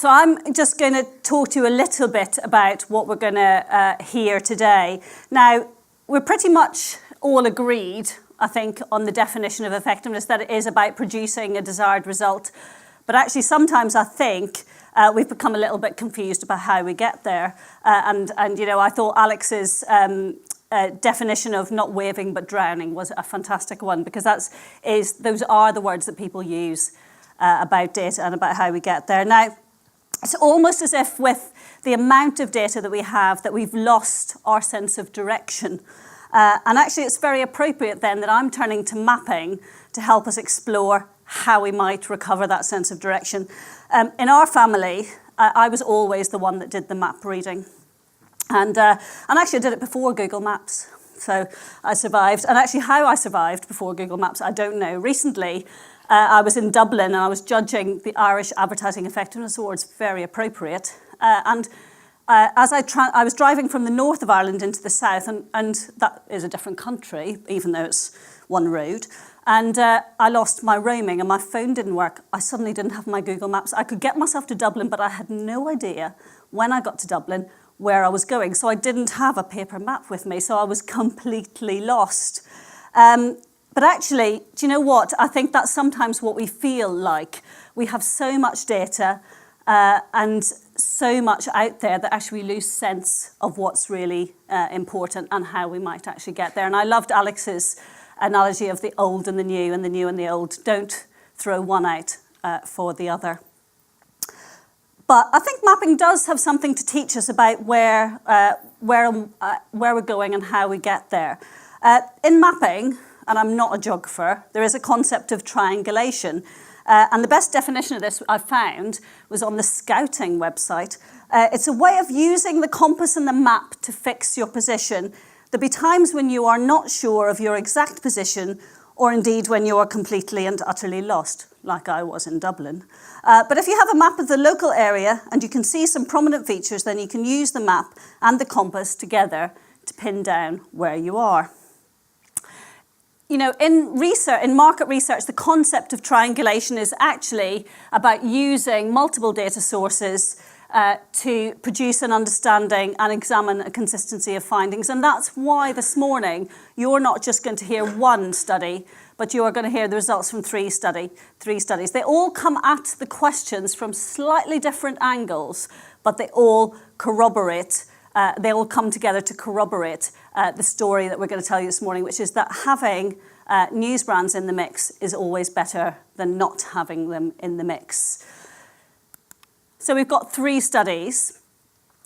So I'm just going to talk to you a little bit about what we're going to hear today. Now, we're pretty much all agreed, I think, on the definition of effectiveness, that it is about producing a desired result. But actually, sometimes I think we've become a little bit confused about how we get there. And you know, I thought Alex's definition of not waving but drowning was a fantastic one, because those are the words that people use about data and about how we get there. Now, it's almost as if with the amount of data that we have, that we've lost our sense of direction. And actually, it's very appropriate then that I'm turning to mapping to help us explore how we might recover that sense of direction. In our family, I was always the one that did the map reading. And actually, I did it before Google Maps. So I survived. And actually, how I survived before Google Maps, I don't know. Recently, I was in Dublin and I was judging the Irish Advertising Effectiveness Awards, very appropriate. As I was driving from the north of Ireland into the south, and that is a different country, even though it's one road. And I lost my roaming and my phone didn't work. I suddenly didn't have my Google Maps. I could get myself to Dublin, but I had no idea when I got to Dublin where I was going. So I didn't have a paper map with me, so I was completely lost. But actually, do you know what? I think that's sometimes what we feel like. We have so much data and so much out there that actually we lose sense of what's really important and how we might actually get there. And I loved Alex's analogy of the old and the new and the new and the old. Don't throw one out for the other. But I think mapping does have something to teach us about where we're going and how we get there. In mapping, and I'm not a geographer, there is a concept of triangulation. And the best definition of this I found was on the Scouting website. It's a way of using the compass and the map to fix your position. There'll be times when you are not sure of your exact position, or indeed when you are completely and utterly lost, like I was in Dublin. But if you have a map of the local area and you can see some prominent features, then you can use the map and the compass together to pin down where you are. You know, in market research, the concept of triangulation is actually about using multiple data sources to produce an understanding and examine a consistency of findings. And that's why this morning you're not just going to hear one study, but you are going to hear the results from three studies. They all come at the questions from slightly different angles, but they all corroborate. They all come together to corroborate the story that we're going to tell you this morning, which is that having news brands in the mix is always better than not having them in the mix. So we've got three studies.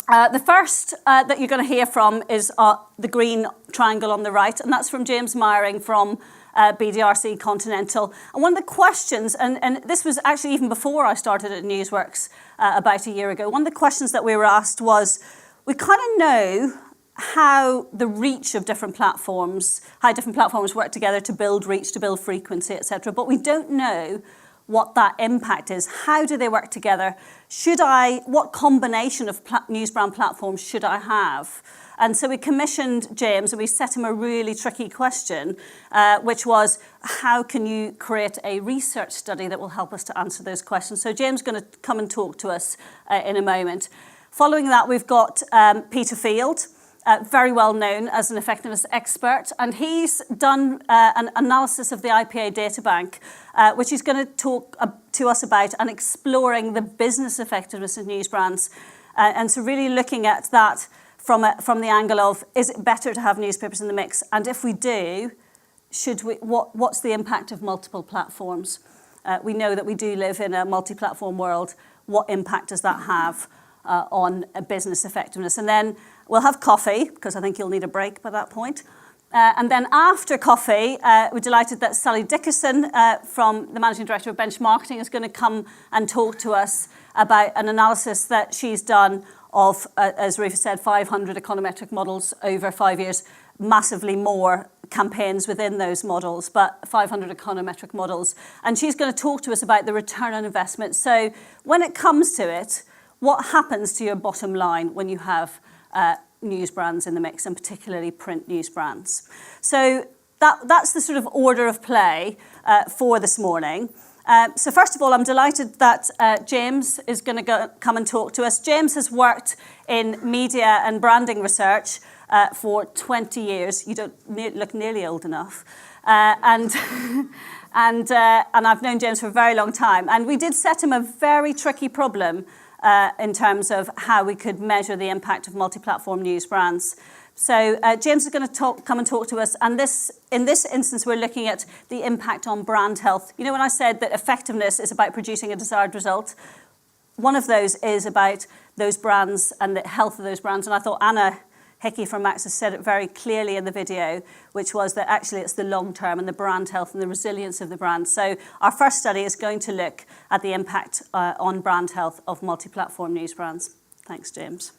The first that you're going to hear from is the green triangle on the right, and that's from James Myring from BDRC Continental. And one of the questions, and this was actually even before I started at Newsworks about a year ago, one of the questions that we were asked was, we kind of know how the reach of different platforms, how different platforms work together to build reach, to build frequency, etc. But we don't know what that impact is. How do they work together? What combination of news brand platforms should I have? And so we commissioned James and we set him a really tricky question, which was, how can you create a research study that will help us to answer those questions? So James is going to come and talk to us in a moment. Following that, we've got Peter Field, very well known as an effectiveness expert, and he's done an analysis of the IPA data bank, which he's going to talk to us about, and exploring the business effectiveness of news brands. And so really looking at that from the angle of, is it better to have newspapers in the mix? And if we do, what's the impact of multiple platforms? We know that we do live in a multi-platform world. What impact does that have on business effectiveness? And then we'll have coffee, because I think you'll need a break by that point. And then after coffee, we're delighted that Sally Dickerson from the Managing Director of Benchmarking is going to come and talk to us about an analysis that she's done of, as Rufa said, 500 econometric models over 5 years, massively more campaigns within those models, but 500 econometric models. And she's going to talk to us about the return on investment. So when it comes to it, what happens to your bottom line when you have news brands in the mix, and particularly print news brands? So that's the sort of order of play for this morning. So first of all, I'm delighted that James is going to come and talk to us. James has worked in media and branding research for 20 years. You don't look nearly old enough. And I've known James for a very long time. And we did set him a very tricky problem in terms of how we could measure the impact of multi-platform news brands. So James is going to come and talk to us, and in this instance we're looking at the impact on brand health. You know, when I said that effectiveness is about producing a desired result, one of those is about those brands and the health of those brands, and I thought Anna Hickey from Maxis said it very clearly in the video, which was that actually it's the long term and the brand health and the resilience of the brand. So our first study is going to look at the impact on brand health of multi-platform news brands. Thanks, James.